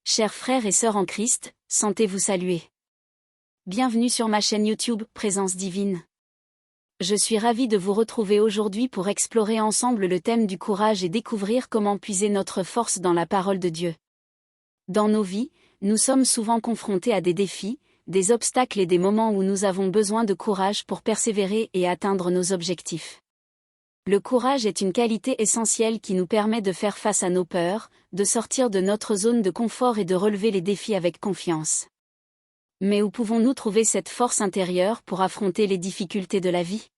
Chers frères et sœurs en Christ, sentez-vous salués. Bienvenue sur ma chaîne YouTube Présence Divine. Je suis ravie de vous retrouver aujourd'hui pour explorer ensemble le thème du courage et découvrir comment puiser notre force dans la parole de Dieu. Dans nos vies, nous sommes souvent confrontés à des défis, des obstacles et des moments où nous avons besoin de courage pour persévérer et atteindre nos objectifs. Le courage est une qualité essentielle qui nous permet de faire face à nos peurs, de sortir de notre zone de confort et de relever les défis avec confiance. Mais où pouvons-nous trouver cette force intérieure pour affronter les difficultés de la vie ?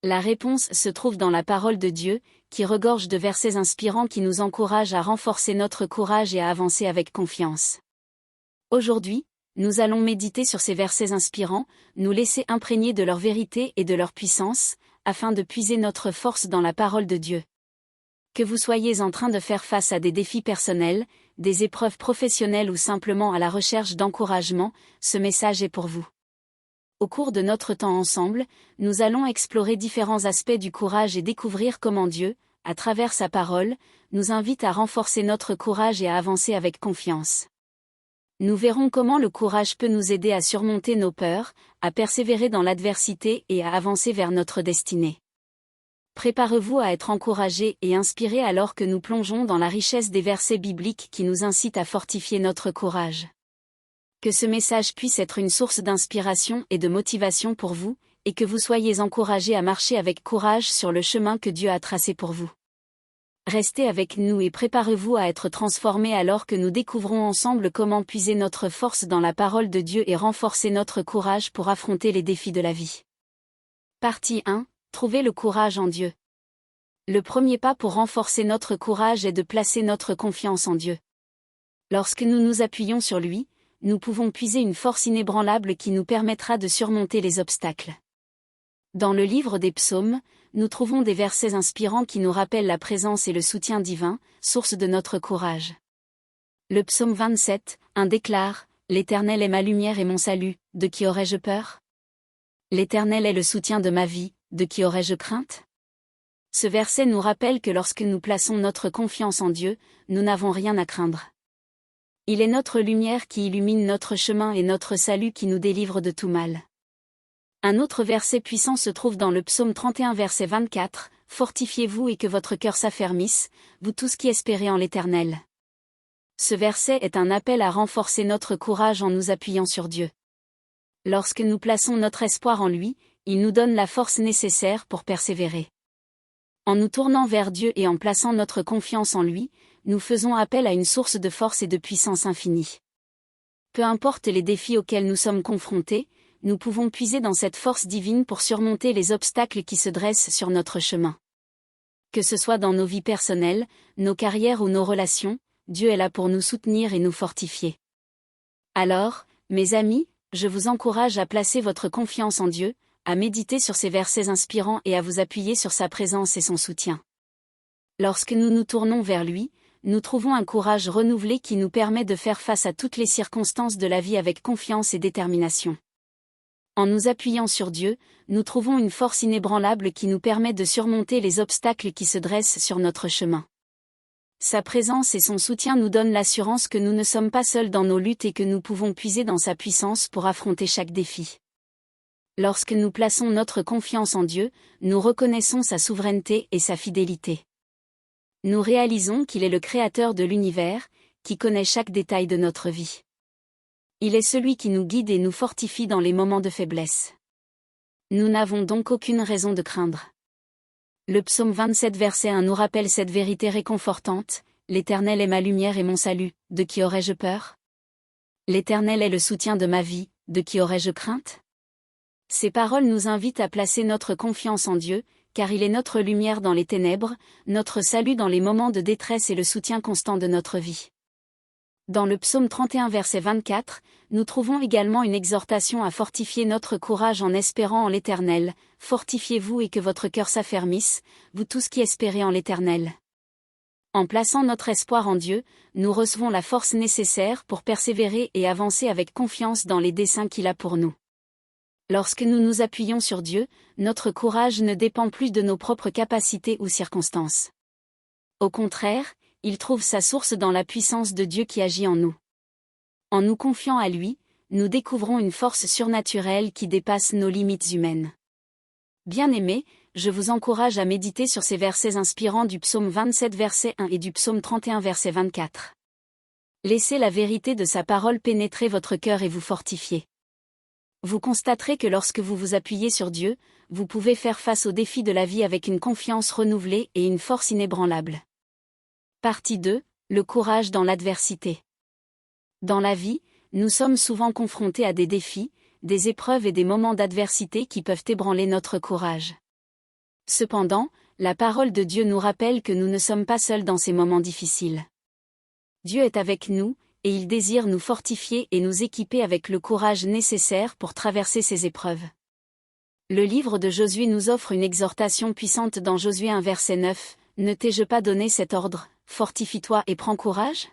La réponse se trouve dans la parole de Dieu, qui regorge de versets inspirants qui nous encouragent à renforcer notre courage et à avancer avec confiance. Aujourd'hui, nous allons méditer sur ces versets inspirants, nous laisser imprégner de leur vérité et de leur puissance, afin de puiser notre force dans la parole de Dieu. Que vous soyez en train de faire face à des défis personnels, des épreuves professionnelles ou simplement à la recherche d'encouragement, ce message est pour vous. Au cours de notre temps ensemble, nous allons explorer différents aspects du courage et découvrir comment Dieu, à travers sa parole, nous invite à renforcer notre courage et à avancer avec confiance. Nous verrons comment le courage peut nous aider à surmonter nos peurs, à persévérer dans l'adversité et à avancer vers notre destinée. Préparez-vous à être encouragés et inspirés alors que nous plongeons dans la richesse des versets bibliques qui nous incitent à fortifier notre courage. Que ce message puisse être une source d'inspiration et de motivation pour vous, et que vous soyez encouragés à marcher avec courage sur le chemin que Dieu a tracé pour vous. Restez avec nous et préparez-vous à être transformés alors que nous découvrons ensemble comment puiser notre force dans la parole de Dieu et renforcer notre courage pour affronter les défis de la vie. Partie 1. Trouver le courage en Dieu. Le premier pas pour renforcer notre courage est de placer notre confiance en Dieu. Lorsque nous nous appuyons sur lui, nous pouvons puiser une force inébranlable qui nous permettra de surmonter les obstacles. Dans le livre des Psaumes, nous trouvons des versets inspirants qui nous rappellent la présence et le soutien divin, source de notre courage. Le psaume 27, 1 déclare « L'Éternel est ma lumière et mon salut, de qui aurais-je peur ? L'Éternel est le soutien de ma vie, de qui aurais-je crainte ?» Ce verset nous rappelle que lorsque nous plaçons notre confiance en Dieu, nous n'avons rien à craindre. Il est notre lumière qui illumine notre chemin et notre salut qui nous délivre de tout mal. Un autre verset puissant se trouve dans le psaume 31 verset 24, « Fortifiez-vous et que votre cœur s'affermisse, vous tous qui espérez en l'Éternel. » Ce verset est un appel à renforcer notre courage en nous appuyant sur Dieu. Lorsque nous plaçons notre espoir en lui, il nous donne la force nécessaire pour persévérer. En nous tournant vers Dieu et en plaçant notre confiance en lui, nous faisons appel à une source de force et de puissance infinie. Peu importe les défis auxquels nous sommes confrontés, nous pouvons puiser dans cette force divine pour surmonter les obstacles qui se dressent sur notre chemin. Que ce soit dans nos vies personnelles, nos carrières ou nos relations, Dieu est là pour nous soutenir et nous fortifier. Alors, mes amis, je vous encourage à placer votre confiance en Dieu, à méditer sur ces versets inspirants et à vous appuyer sur sa présence et son soutien. Lorsque nous nous tournons vers lui, nous trouvons un courage renouvelé qui nous permet de faire face à toutes les circonstances de la vie avec confiance et détermination. En nous appuyant sur Dieu, nous trouvons une force inébranlable qui nous permet de surmonter les obstacles qui se dressent sur notre chemin. Sa présence et son soutien nous donnent l'assurance que nous ne sommes pas seuls dans nos luttes et que nous pouvons puiser dans sa puissance pour affronter chaque défi. Lorsque nous plaçons notre confiance en Dieu, nous reconnaissons sa souveraineté et sa fidélité. Nous réalisons qu'il est le Créateur de l'univers, qui connaît chaque détail de notre vie. Il est celui qui nous guide et nous fortifie dans les moments de faiblesse. Nous n'avons donc aucune raison de craindre. Le psaume 27 verset 1 nous rappelle cette vérité réconfortante, « L'Éternel est ma lumière et mon salut, de qui aurais-je peur ? L'Éternel est le soutien de ma vie, de qui aurais-je crainte ?» Ces paroles nous invitent à placer notre confiance en Dieu, car il est notre lumière dans les ténèbres, notre salut dans les moments de détresse et le soutien constant de notre vie. Dans le psaume 31 verset 24, nous trouvons également une exhortation à fortifier notre courage en espérant en l'Éternel. « Fortifiez-vous et que votre cœur s'affermisse, vous tous qui espérez en l'Éternel. » En plaçant notre espoir en Dieu, nous recevons la force nécessaire pour persévérer et avancer avec confiance dans les desseins qu'il a pour nous. Lorsque nous nous appuyons sur Dieu, notre courage ne dépend plus de nos propres capacités ou circonstances. Au contraire, il trouve sa source dans la puissance de Dieu qui agit en nous. En nous confiant à lui, nous découvrons une force surnaturelle qui dépasse nos limites humaines. Bien-aimés, je vous encourage à méditer sur ces versets inspirants du psaume 27 verset 1 et du psaume 31 verset 24. Laissez la vérité de sa parole pénétrer votre cœur et vous fortifier. Vous constaterez que lorsque vous vous appuyez sur Dieu, vous pouvez faire face aux défis de la vie avec une confiance renouvelée et une force inébranlable. Partie 2. Le courage dans l'adversité. Dans la vie, nous sommes souvent confrontés à des défis, des épreuves et des moments d'adversité qui peuvent ébranler notre courage. Cependant, la parole de Dieu nous rappelle que nous ne sommes pas seuls dans ces moments difficiles. Dieu est avec nous, et il désire nous fortifier et nous équiper avec le courage nécessaire pour traverser ces épreuves. Le livre de Josué nous offre une exhortation puissante dans Josué 1 verset 9, « Ne t'ai-je pas donné cet ordre, fortifie-toi et prends courage ?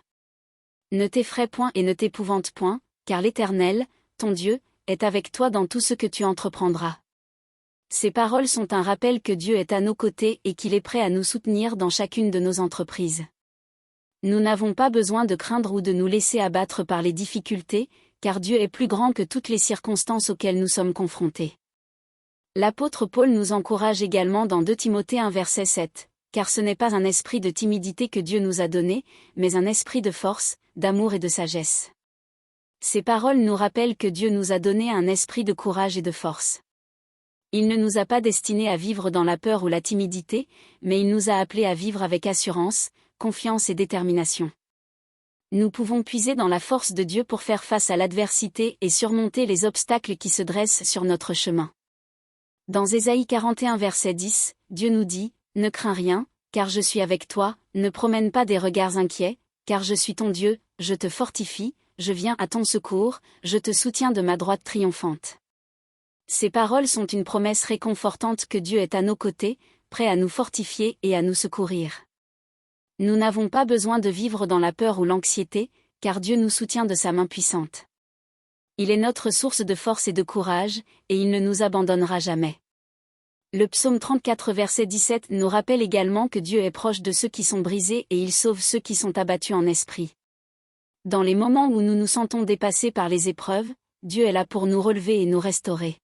Ne t'effraie point et ne t'épouvante point, car l'Éternel, ton Dieu, est avec toi dans tout ce que tu entreprendras. » Ces paroles sont un rappel que Dieu est à nos côtés et qu'il est prêt à nous soutenir dans chacune de nos entreprises. Nous n'avons pas besoin de craindre ou de nous laisser abattre par les difficultés, car Dieu est plus grand que toutes les circonstances auxquelles nous sommes confrontés. L'apôtre Paul nous encourage également dans 2 Timothée 1 verset 7, « Car ce n'est pas un esprit de timidité que Dieu nous a donné, mais un esprit de force, d'amour et de sagesse. » Ces paroles nous rappellent que Dieu nous a donné un esprit de courage et de force. Il ne nous a pas destinés à vivre dans la peur ou la timidité, mais il nous a appelés à vivre avec assurance, confiance et détermination. Nous pouvons puiser dans la force de Dieu pour faire face à l'adversité et surmonter les obstacles qui se dressent sur notre chemin. Dans Ésaïe 41 verset 10, Dieu nous dit, « Ne crains rien, car je suis avec toi, ne promène pas des regards inquiets, car je suis ton Dieu, je te fortifie, je viens à ton secours, je te soutiens de ma droite triomphante. » Ces paroles sont une promesse réconfortante que Dieu est à nos côtés, prêt à nous fortifier et à nous secourir. Nous n'avons pas besoin de vivre dans la peur ou l'anxiété, car Dieu nous soutient de sa main puissante. Il est notre source de force et de courage, et il ne nous abandonnera jamais. Le psaume 34 verset 17 nous rappelle également que Dieu est proche de ceux qui sont brisés et il sauve ceux qui sont abattus en esprit. Dans les moments où nous nous sentons dépassés par les épreuves, Dieu est là pour nous relever et nous restaurer.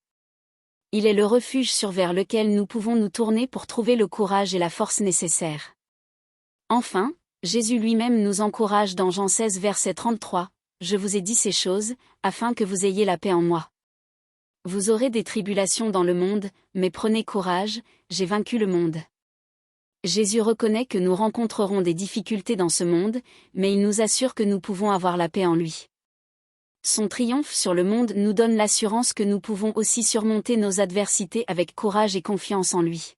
Il est le refuge vers lequel nous pouvons nous tourner pour trouver le courage et la force nécessaires. Enfin, Jésus lui-même nous encourage dans Jean 16 verset 33, « Je vous ai dit ces choses, afin que vous ayez la paix en moi. Vous aurez des tribulations dans le monde, mais prenez courage, j'ai vaincu le monde. » Jésus reconnaît que nous rencontrerons des difficultés dans ce monde, mais il nous assure que nous pouvons avoir la paix en lui. Son triomphe sur le monde nous donne l'assurance que nous pouvons aussi surmonter nos adversités avec courage et confiance en lui.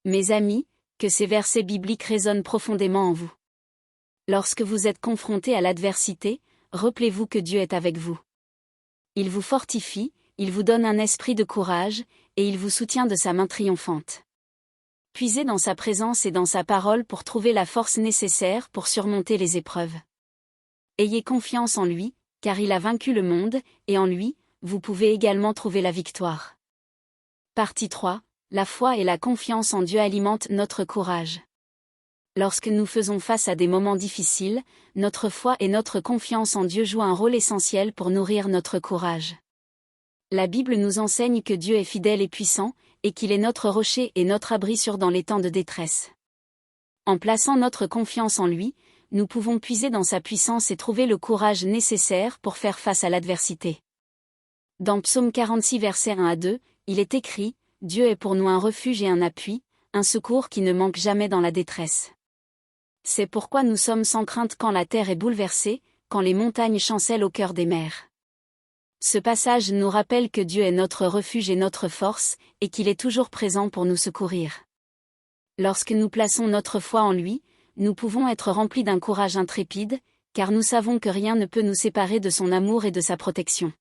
Mes amis, que ces versets bibliques résonnent profondément en vous. Lorsque vous êtes confrontés à l'adversité, rappelez-vous que Dieu est avec vous. Il vous fortifie, il vous donne un esprit de courage, et il vous soutient de sa main triomphante. Puisez dans sa présence et dans sa parole pour trouver la force nécessaire pour surmonter les épreuves. Ayez confiance en lui, car il a vaincu le monde, et en lui, vous pouvez également trouver la victoire. Partie 3. La foi et la confiance en Dieu alimentent notre courage. Lorsque nous faisons face à des moments difficiles, notre foi et notre confiance en Dieu jouent un rôle essentiel pour nourrir notre courage. La Bible nous enseigne que Dieu est fidèle et puissant, et qu'il est notre rocher et notre abri sûr dans les temps de détresse. En plaçant notre confiance en lui, nous pouvons puiser dans sa puissance et trouver le courage nécessaire pour faire face à l'adversité. Dans Psaume 46 versets 1 à 2, il est écrit, « Dieu est pour nous un refuge et un appui, un secours qui ne manque jamais dans la détresse. C'est pourquoi nous sommes sans crainte quand la terre est bouleversée, quand les montagnes chancellent au cœur des mers. » Ce passage nous rappelle que Dieu est notre refuge et notre force, et qu'il est toujours présent pour nous secourir. Lorsque nous plaçons notre foi en lui, nous pouvons être remplis d'un courage intrépide, car nous savons que rien ne peut nous séparer de son amour et de sa protection.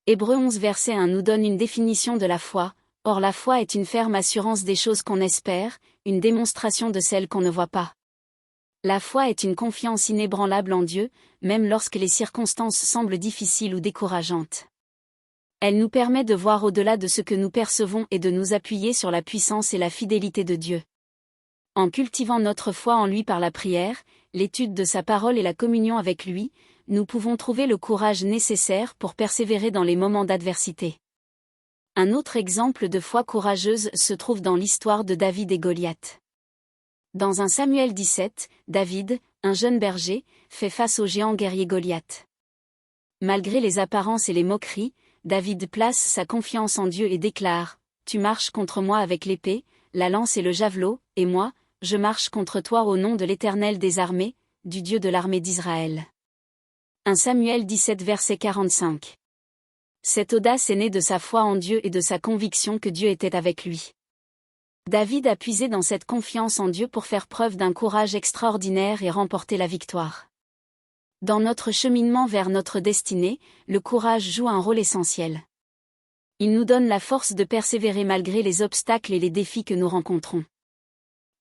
Hébreux 11 verset 1 nous donne une définition de la foi. Or la foi est une ferme assurance des choses qu'on espère, une démonstration de celles qu'on ne voit pas. La foi est une confiance inébranlable en Dieu, même lorsque les circonstances semblent difficiles ou décourageantes. Elle nous permet de voir au-delà de ce que nous percevons et de nous appuyer sur la puissance et la fidélité de Dieu. En cultivant notre foi en lui par la prière, l'étude de sa parole et la communion avec lui, nous pouvons trouver le courage nécessaire pour persévérer dans les moments d'adversité. Un autre exemple de foi courageuse se trouve dans l'histoire de David et Goliath. Dans 1 Samuel 17, David, un jeune berger, fait face au géant guerrier Goliath. Malgré les apparences et les moqueries, David place sa confiance en Dieu et déclare : « Tu marches contre moi avec l'épée, la lance et le javelot, et moi, je marche contre toi au nom de l'Éternel des armées, du Dieu de l'armée d'Israël. » 1 Samuel 17 verset 45. Cette audace est née de sa foi en Dieu et de sa conviction que Dieu était avec lui. David a puisé dans cette confiance en Dieu pour faire preuve d'un courage extraordinaire et remporter la victoire. Dans notre cheminement vers notre destinée, le courage joue un rôle essentiel. Il nous donne la force de persévérer malgré les obstacles et les défis que nous rencontrons.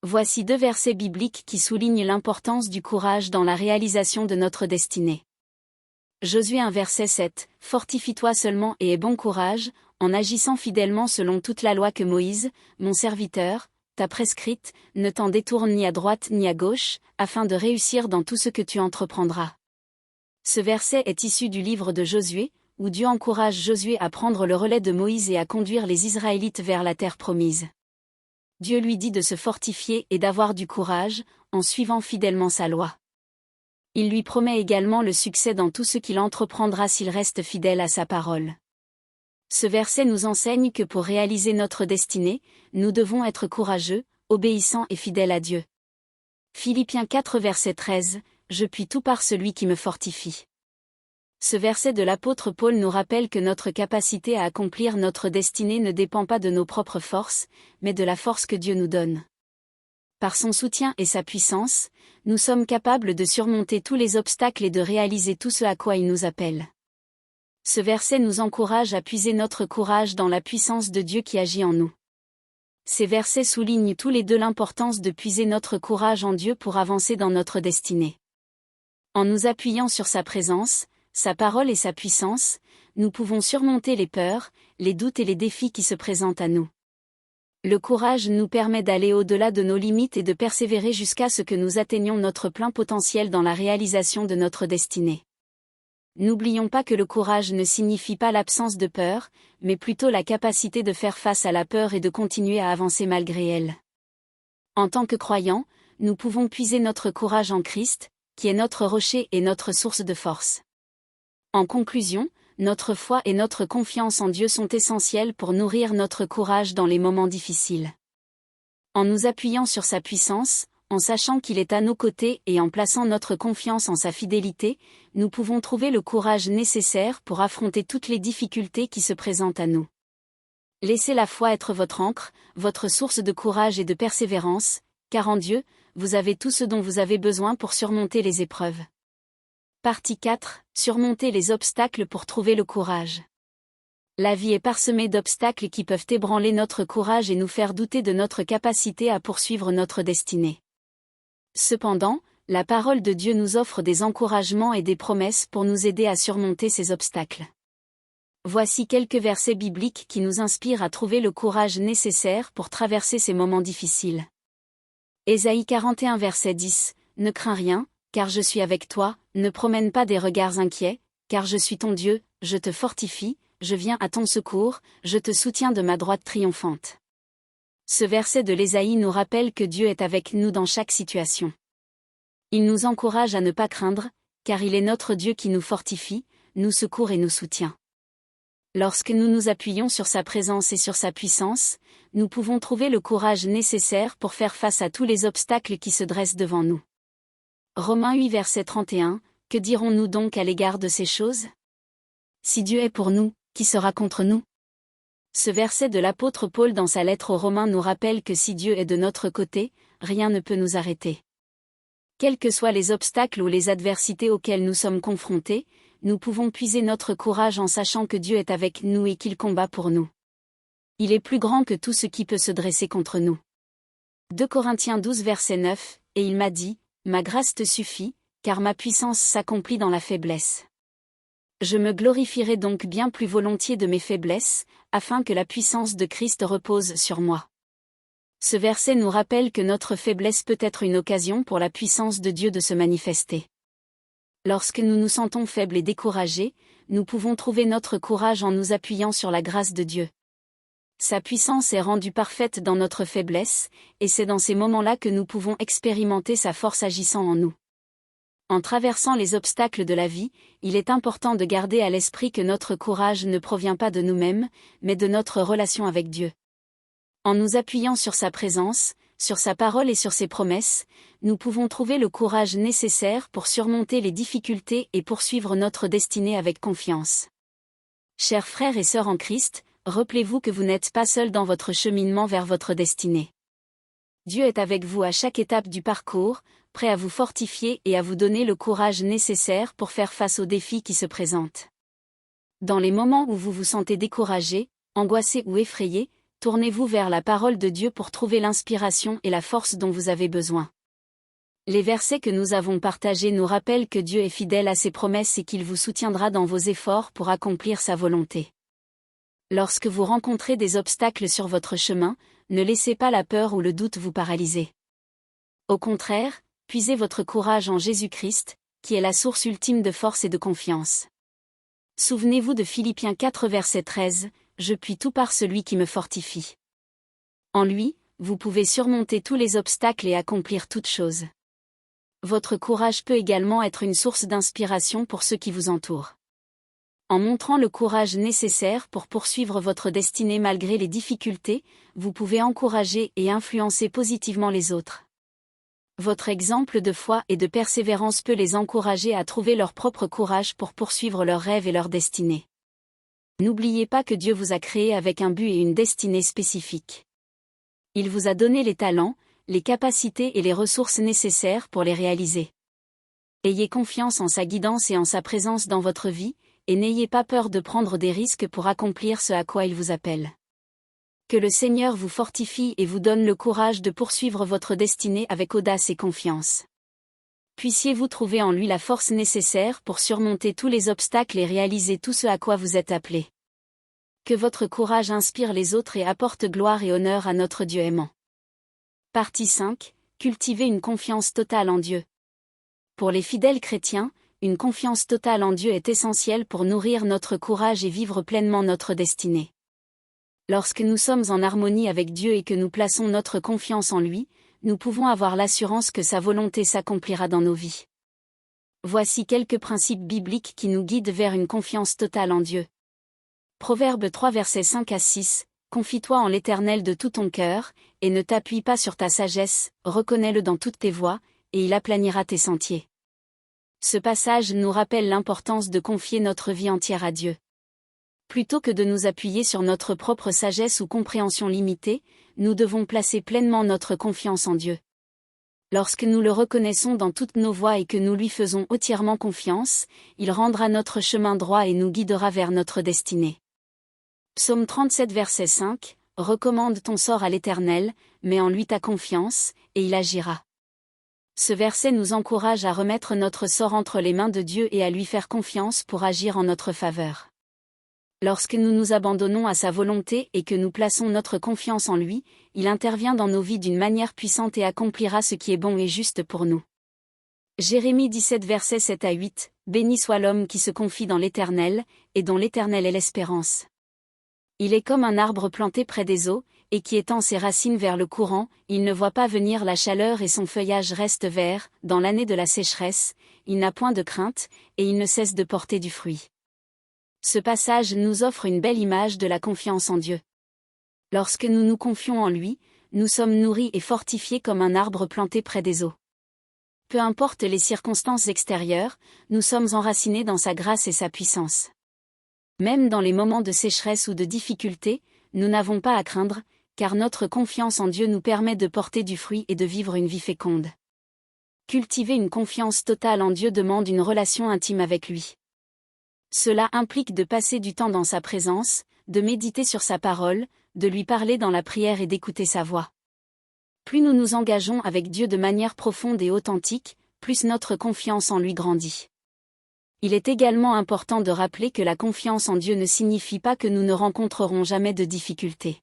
Voici 2 versets bibliques qui soulignent l'importance du courage dans la réalisation de notre destinée. Josué 1 verset 7, « Fortifie-toi seulement et aie bon courage, en agissant fidèlement selon toute la loi que Moïse, mon serviteur, t'a prescrite, ne t'en détourne ni à droite ni à gauche, afin de réussir dans tout ce que tu entreprendras. » Ce verset est issu du livre de Josué, où Dieu encourage Josué à prendre le relais de Moïse et à conduire les Israélites vers la terre promise. Dieu lui dit de se fortifier et d'avoir du courage, en suivant fidèlement sa loi. Il lui promet également le succès dans tout ce qu'il entreprendra s'il reste fidèle à sa parole. Ce verset nous enseigne que pour réaliser notre destinée, nous devons être courageux, obéissants et fidèles à Dieu. Philippiens 4 verset 13, « Je puis tout par celui qui me fortifie. » Ce verset de l'apôtre Paul nous rappelle que notre capacité à accomplir notre destinée ne dépend pas de nos propres forces, mais de la force que Dieu nous donne. Par son soutien et sa puissance, nous sommes capables de surmonter tous les obstacles et de réaliser tout ce à quoi il nous appelle. Ce verset nous encourage à puiser notre courage dans la puissance de Dieu qui agit en nous. Ces versets soulignent tous les deux l'importance de puiser notre courage en Dieu pour avancer dans notre destinée. En nous appuyant sur sa présence, sa parole et sa puissance, nous pouvons surmonter les peurs, les doutes et les défis qui se présentent à nous. Le courage nous permet d'aller au-delà de nos limites et de persévérer jusqu'à ce que nous atteignions notre plein potentiel dans la réalisation de notre destinée. N'oublions pas que le courage ne signifie pas l'absence de peur, mais plutôt la capacité de faire face à la peur et de continuer à avancer malgré elle. En tant que croyants, nous pouvons puiser notre courage en Christ, qui est notre rocher et notre source de force. En conclusion, notre foi et notre confiance en Dieu sont essentielles pour nourrir notre courage dans les moments difficiles. En nous appuyant sur sa puissance, en sachant qu'il est à nos côtés et en plaçant notre confiance en sa fidélité, nous pouvons trouver le courage nécessaire pour affronter toutes les difficultés qui se présentent à nous. Laissez la foi être votre ancre, votre source de courage et de persévérance, car en Dieu, vous avez tout ce dont vous avez besoin pour surmonter les épreuves. Partie 4. Surmonter les obstacles pour trouver le courage. La vie est parsemée d'obstacles qui peuvent ébranler notre courage et nous faire douter de notre capacité à poursuivre notre destinée. Cependant, la parole de Dieu nous offre des encouragements et des promesses pour nous aider à surmonter ces obstacles. Voici quelques versets bibliques qui nous inspirent à trouver le courage nécessaire pour traverser ces moments difficiles. Ésaïe 41 verset 10, « Ne crains rien, car je suis avec toi, ne promène pas des regards inquiets, car je suis ton Dieu, je te fortifie, je viens à ton secours, je te soutiens de ma droite triomphante. » Ce verset de l'Ésaïe nous rappelle que Dieu est avec nous dans chaque situation. Il nous encourage à ne pas craindre, car il est notre Dieu qui nous fortifie, nous secourt et nous soutient. Lorsque nous nous appuyons sur sa présence et sur sa puissance, nous pouvons trouver le courage nécessaire pour faire face à tous les obstacles qui se dressent devant nous. Romains 8 verset 31, que dirons-nous donc à l'égard de ces choses ? Si Dieu est pour nous, qui sera contre nous ? Ce verset de l'apôtre Paul dans sa lettre aux Romains nous rappelle que si Dieu est de notre côté, rien ne peut nous arrêter. Quels que soient les obstacles ou les adversités auxquelles nous sommes confrontés, nous pouvons puiser notre courage en sachant que Dieu est avec nous et qu'il combat pour nous. Il est plus grand que tout ce qui peut se dresser contre nous. 2 Corinthiens 12 verset 9, et il m'a dit, « Ma grâce te suffit, car ma puissance s'accomplit dans la faiblesse. » Je me glorifierai donc bien plus volontiers de mes faiblesses, afin que la puissance de Christ repose sur moi. Ce verset nous rappelle que notre faiblesse peut être une occasion pour la puissance de Dieu de se manifester. Lorsque nous nous sentons faibles et découragés, nous pouvons trouver notre courage en nous appuyant sur la grâce de Dieu. Sa puissance est rendue parfaite dans notre faiblesse, et c'est dans ces moments-là que nous pouvons expérimenter sa force agissant en nous. En traversant les obstacles de la vie, il est important de garder à l'esprit que notre courage ne provient pas de nous-mêmes, mais de notre relation avec Dieu. En nous appuyant sur sa présence, sur sa parole et sur ses promesses, nous pouvons trouver le courage nécessaire pour surmonter les difficultés et poursuivre notre destinée avec confiance. Chers frères et sœurs en Christ, rappelez-vous que vous n'êtes pas seuls dans votre cheminement vers votre destinée. Dieu est avec vous à chaque étape du parcours, prêt à vous fortifier et à vous donner le courage nécessaire pour faire face aux défis qui se présentent. Dans les moments où vous vous sentez découragé, angoissé ou effrayé, tournez-vous vers la parole de Dieu pour trouver l'inspiration et la force dont vous avez besoin. Les versets que nous avons partagés nous rappellent que Dieu est fidèle à ses promesses et qu'il vous soutiendra dans vos efforts pour accomplir sa volonté. Lorsque vous rencontrez des obstacles sur votre chemin, ne laissez pas la peur ou le doute vous paralyser. Au contraire, puisez votre courage en Jésus-Christ, qui est la source ultime de force et de confiance. Souvenez-vous de Philippiens 4 verset 13, « Je puis tout par celui qui me fortifie ». En lui, vous pouvez surmonter tous les obstacles et accomplir toutes choses. Votre courage peut également être une source d'inspiration pour ceux qui vous entourent. En montrant le courage nécessaire pour poursuivre votre destinée malgré les difficultés, vous pouvez encourager et influencer positivement les autres. Votre exemple de foi et de persévérance peut les encourager à trouver leur propre courage pour poursuivre leurs rêves et leur destinée. N'oubliez pas que Dieu vous a créé avec un but et une destinée spécifiques. Il vous a donné les talents, les capacités et les ressources nécessaires pour les réaliser. Ayez confiance en sa guidance et en sa présence dans votre vie, et n'ayez pas peur de prendre des risques pour accomplir ce à quoi il vous appelle. Que le Seigneur vous fortifie et vous donne le courage de poursuivre votre destinée avec audace et confiance. Puissiez-vous trouver en lui la force nécessaire pour surmonter tous les obstacles et réaliser tout ce à quoi vous êtes appelé. Que votre courage inspire les autres et apporte gloire et honneur à notre Dieu aimant. Partie 5. Cultiver une confiance totale en Dieu. Pour les fidèles chrétiens, une confiance totale en Dieu est essentielle pour nourrir notre courage et vivre pleinement notre destinée. Lorsque nous sommes en harmonie avec Dieu et que nous plaçons notre confiance en lui, nous pouvons avoir l'assurance que sa volonté s'accomplira dans nos vies. Voici quelques principes bibliques qui nous guident vers une confiance totale en Dieu. Proverbe 3 versets 5 à 6, « Confie-toi en l'Éternel de tout ton cœur, et ne t'appuie pas sur ta sagesse, reconnais-le dans toutes tes voies, et il aplanira tes sentiers. » Ce passage nous rappelle l'importance de confier notre vie entière à Dieu. Plutôt que de nous appuyer sur notre propre sagesse ou compréhension limitée, nous devons placer pleinement notre confiance en Dieu. Lorsque nous le reconnaissons dans toutes nos voies et que nous lui faisons entièrement confiance, il rendra notre chemin droit et nous guidera vers notre destinée. Psaume 37 verset 5, « Recommande ton sort à l'Éternel, mets en lui ta confiance, et il agira. » Ce verset nous encourage à remettre notre sort entre les mains de Dieu et à lui faire confiance pour agir en notre faveur. Lorsque nous nous abandonnons à sa volonté et que nous plaçons notre confiance en lui, il intervient dans nos vies d'une manière puissante et accomplira ce qui est bon et juste pour nous. Jérémie 17 versets 7 à 8, « Béni soit l'homme qui se confie dans l'Éternel, et dont l'Éternel est l'espérance. Il est comme un arbre planté près des eaux, et qui étend ses racines vers le courant, il ne voit pas venir la chaleur et son feuillage reste vert, dans l'année de la sécheresse, il n'a point de crainte, et il ne cesse de porter du fruit. » Ce passage nous offre une belle image de la confiance en Dieu. Lorsque nous nous confions en lui, nous sommes nourris et fortifiés comme un arbre planté près des eaux. Peu importe les circonstances extérieures, nous sommes enracinés dans sa grâce et sa puissance. Même dans les moments de sécheresse ou de difficulté, nous n'avons pas à craindre, car notre confiance en Dieu nous permet de porter du fruit et de vivre une vie féconde. Cultiver une confiance totale en Dieu demande une relation intime avec lui. Cela implique de passer du temps dans sa présence, de méditer sur sa parole, de lui parler dans la prière et d'écouter sa voix. Plus nous nous engageons avec Dieu de manière profonde et authentique, plus notre confiance en lui grandit. Il est également important de rappeler que la confiance en Dieu ne signifie pas que nous ne rencontrerons jamais de difficultés.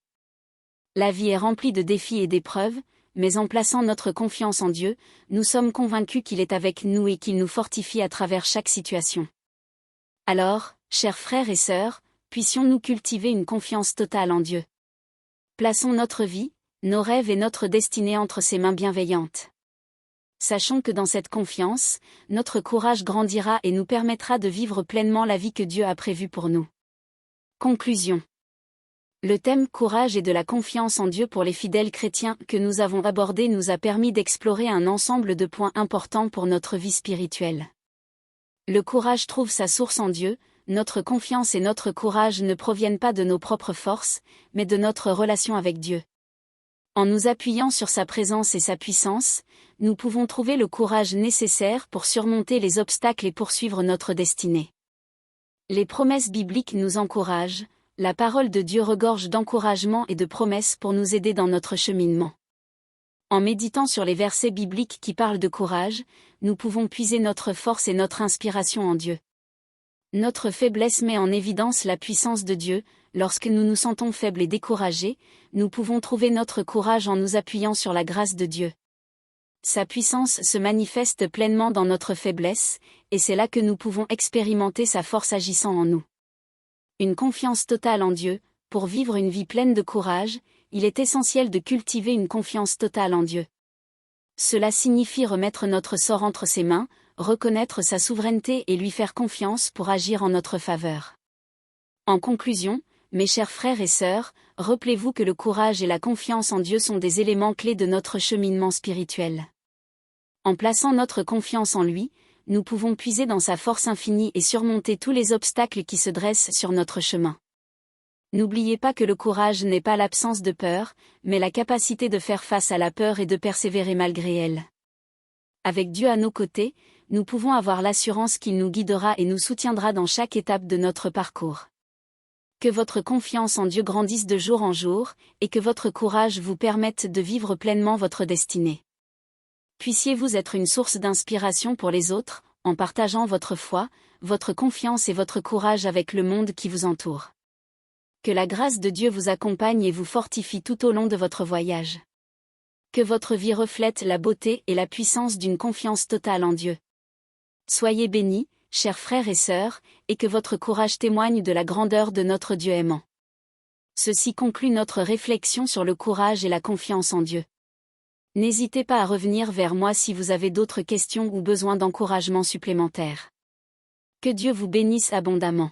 La vie est remplie de défis et d'épreuves, mais en plaçant notre confiance en Dieu, nous sommes convaincus qu'il est avec nous et qu'il nous fortifie à travers chaque situation. Alors, chers frères et sœurs, puissions-nous cultiver une confiance totale en Dieu. Plaçons notre vie, nos rêves et notre destinée entre ses mains bienveillantes. Sachons que dans cette confiance, notre courage grandira et nous permettra de vivre pleinement la vie que Dieu a prévue pour nous. Conclusion. Le thème courage et de la confiance en Dieu pour les fidèles chrétiens que nous avons abordé nous a permis d'explorer un ensemble de points importants pour notre vie spirituelle. Le courage trouve sa source en Dieu, notre confiance et notre courage ne proviennent pas de nos propres forces, mais de notre relation avec Dieu. En nous appuyant sur sa présence et sa puissance, nous pouvons trouver le courage nécessaire pour surmonter les obstacles et poursuivre notre destinée. Les promesses bibliques nous encouragent, la parole de Dieu regorge d'encouragement et de promesses pour nous aider dans notre cheminement. En méditant sur les versets bibliques qui parlent de courage, nous pouvons puiser notre force et notre inspiration en Dieu. Notre faiblesse met en évidence la puissance de Dieu. Lorsque nous nous sentons faibles et découragés, nous pouvons trouver notre courage en nous appuyant sur la grâce de Dieu. Sa puissance se manifeste pleinement dans notre faiblesse, et c'est là que nous pouvons expérimenter sa force agissant en nous. Une confiance totale en Dieu. Pour vivre une vie pleine de courage, il est essentiel de cultiver une confiance totale en Dieu. Cela signifie remettre notre sort entre ses mains, reconnaître sa souveraineté et lui faire confiance pour agir en notre faveur. En conclusion, mes chers frères et sœurs, rappelez-vous que le courage et la confiance en Dieu sont des éléments clés de notre cheminement spirituel. En plaçant notre confiance en lui, nous pouvons puiser dans sa force infinie et surmonter tous les obstacles qui se dressent sur notre chemin. N'oubliez pas que le courage n'est pas l'absence de peur, mais la capacité de faire face à la peur et de persévérer malgré elle. Avec Dieu à nos côtés, nous pouvons avoir l'assurance qu'il nous guidera et nous soutiendra dans chaque étape de notre parcours. Que votre confiance en Dieu grandisse de jour en jour, et que votre courage vous permette de vivre pleinement votre destinée. Puissiez-vous être une source d'inspiration pour les autres, en partageant votre foi, votre confiance et votre courage avec le monde qui vous entoure. Que la grâce de Dieu vous accompagne et vous fortifie tout au long de votre voyage. Que votre vie reflète la beauté et la puissance d'une confiance totale en Dieu. Soyez bénis, chers frères et sœurs, et que votre courage témoigne de la grandeur de notre Dieu aimant. Ceci conclut notre réflexion sur le courage et la confiance en Dieu. N'hésitez pas à revenir vers moi si vous avez d'autres questions ou besoin d'encouragement supplémentaire. Que Dieu vous bénisse abondamment.